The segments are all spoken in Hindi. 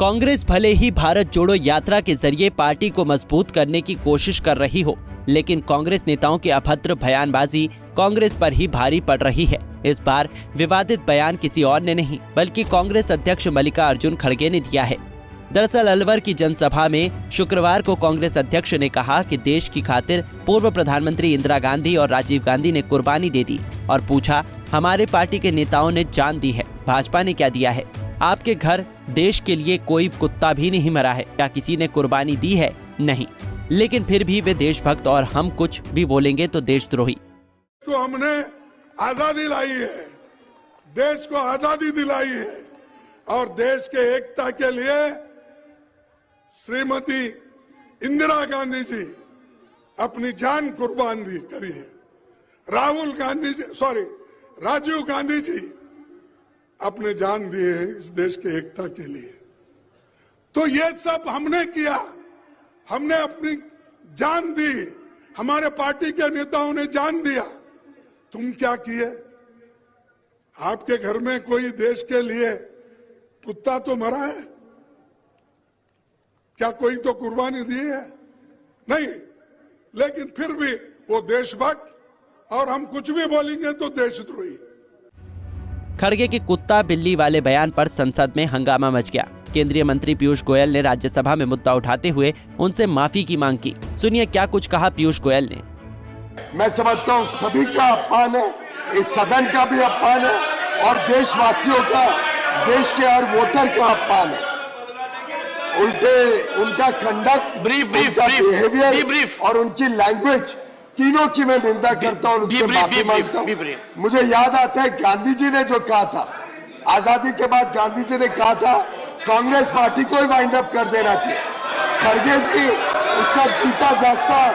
कांग्रेस भले ही भारत जोड़ो यात्रा के जरिए पार्टी को मजबूत करने की कोशिश कर रही हो, लेकिन कांग्रेस नेताओं की अभद्र बयानबाजी कांग्रेस पर ही भारी पड़ रही है। इस बार विवादित बयान किसी और ने नहीं बल्कि कांग्रेस अध्यक्ष मल्लिकार्जुन खड़गे ने दिया है। दरअसल अलवर की जनसभा में शुक्रवार को कांग्रेस अध्यक्ष ने कहा कि देश की खातिर पूर्व प्रधानमंत्री इंदिरा गांधी और राजीव गांधी ने कुर्बानी दे दी और पूछा, हमारे पार्टी के नेताओं ने जान दी है, भाजपा ने क्या दिया है? आपके घर देश के लिए कोई कुत्ता भी नहीं मरा है, क्या किसी ने कुर्बानी दी है? नहीं, लेकिन फिर भी वे देशभक्त और हम कुछ भी बोलेंगे तो देशद्रोही। तो हमने आजादी लाई है, देश को आजादी दिलाई है और देश के एकता के लिए श्रीमती इंदिरा गांधी जी अपनी जान कुर्बान करी है। राजीव गांधी जी अपने जान दिए इस देश के एकता के लिए। तो ये सब हमने किया, हमने अपनी जान दी, हमारे पार्टी के नेताओं ने जान दिया। तुम क्या किए? आपके घर में कोई देश के लिए कुत्ता तो मरा है? क्या कोई तो कुर्बानी दी है? नहीं, लेकिन फिर भी वो देशभक्त और हम कुछ भी बोलेंगे तो देशद्रोही। खड़गे के कुत्ता बिल्ली वाले बयान पर संसद में हंगामा मच गया। केंद्रीय मंत्री पीयूष गोयल ने राज्यसभा में मुद्दा उठाते हुए उनसे माफी की मांग की। सुनिए क्या कुछ कहा पीयूष गोयल ने। मैं समझता हूँ सभी का अपमान है, इस सदन का भी अपमान है और देशवासियों का, देश के हर वोटर का अपमान है। उल्टे उनका कंडक्ट, उनका बिहेवियर और उनकी लैंग्वेज, तीनों की मैं निंदा करता हूँ, उनसे माफी मांगता हूँ। मुझे याद आता है गांधी जी ने जो कहा था, आजादी के बाद गांधी जी ने कहा था कांग्रेस पार्टी को ही वाइंड अप कर देना चाहिए। खड़गे जी उसका जीता जागता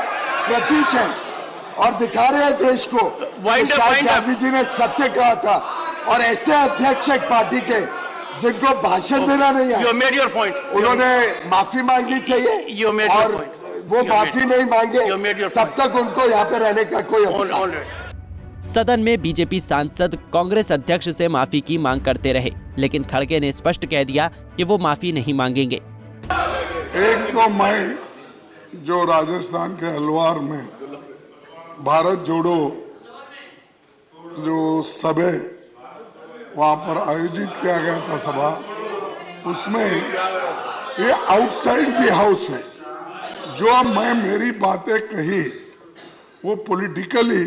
प्रतीक है और दिखा रहे हैं देश को शायद गांधी जी ने सत्य कहा था। और ऐसे अध्यक्ष एक पार्टी के जिनको भाषण देना नहीं है, उन्होंने माफी मांगनी चाहिए और वो माफी नहीं मांगे तब तक उनको यहाँ पे रहने का कोई अधिकार। सदन में बीजेपी सांसद कांग्रेस अध्यक्ष से माफी की मांग करते रहे, लेकिन खड़गे ने स्पष्ट कह दिया कि वो माफी नहीं मांगेंगे। एक तो मैं जो राजस्थान के अलवार में भारत जोड़ो जो सभा वहां पर आयोजित किया गया था सभा, उसमें ये आउटसाइड द हाउस है। जो मैं मेरी बातें कही वो politically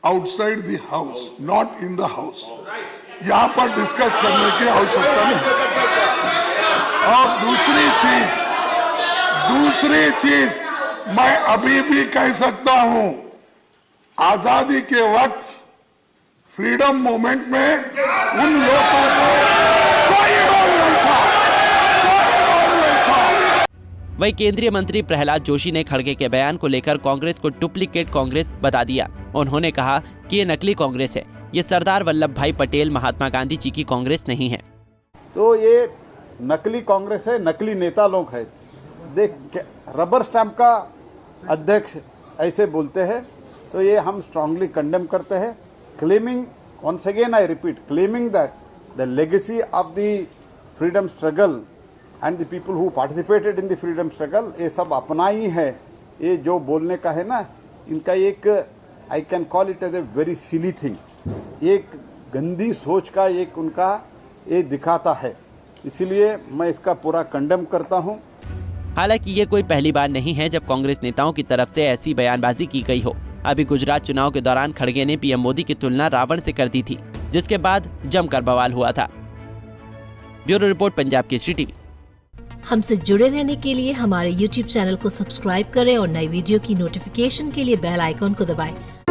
outside the house, not in the house. यहाँ पर डिस्कस करने की आवश्यकता नहीं। और दूसरी चीज मैं अभी भी कह सकता हूं, आजादी के वक्त फ्रीडम मूवमेंट में उन लोगों को कोई रोल नहीं था। वहीं केंद्रीय मंत्री प्रहलाद जोशी ने खड़गे के बयान को लेकर कांग्रेस को डुप्लीकेट कांग्रेस बता दिया। उन्होंने कहा कि ये नकली कांग्रेस है, ये सरदार वल्लभ भाई पटेल महात्मा गांधी जी की कांग्रेस नहीं है। तो ये नकली कांग्रेस है, नकली नेता लोग है। देख, रबर स्टैंप का अध्यक्ष ऐसे बोलते हैं तो ये हम स्ट्रांगली कंडेम करते हैं। Claiming, once again I repeat, claiming that the legacy of the freedom struggle and the people who participated in the freedom struggle, ये सब अपना ही है। ये जो बोलने का है ना, इनका एक I can call it as a very silly thing, एक गंदी सोच का एक उनका ये दिखाता है, इसीलिए मैं इसका पूरा कंडेम करता हूँ। हालांकि ये कोई पहली बार नहीं है जब कांग्रेस नेताओं की तरफ से ऐसी बयानबाजी की गई हो। अभी गुजरात चुनाव के दौरान खड़गे ने पीएम मोदी की तुलना रावण से कर दी थी, जिसके बाद जमकर बवाल हुआ था। Bureau report, Punjab Kesari TV. हमसे जुड़े रहने के लिए हमारे YouTube चैनल को सब्सक्राइब करें और नई वीडियो की नोटिफिकेशन के लिए बेल आइकॉन को दबाएं।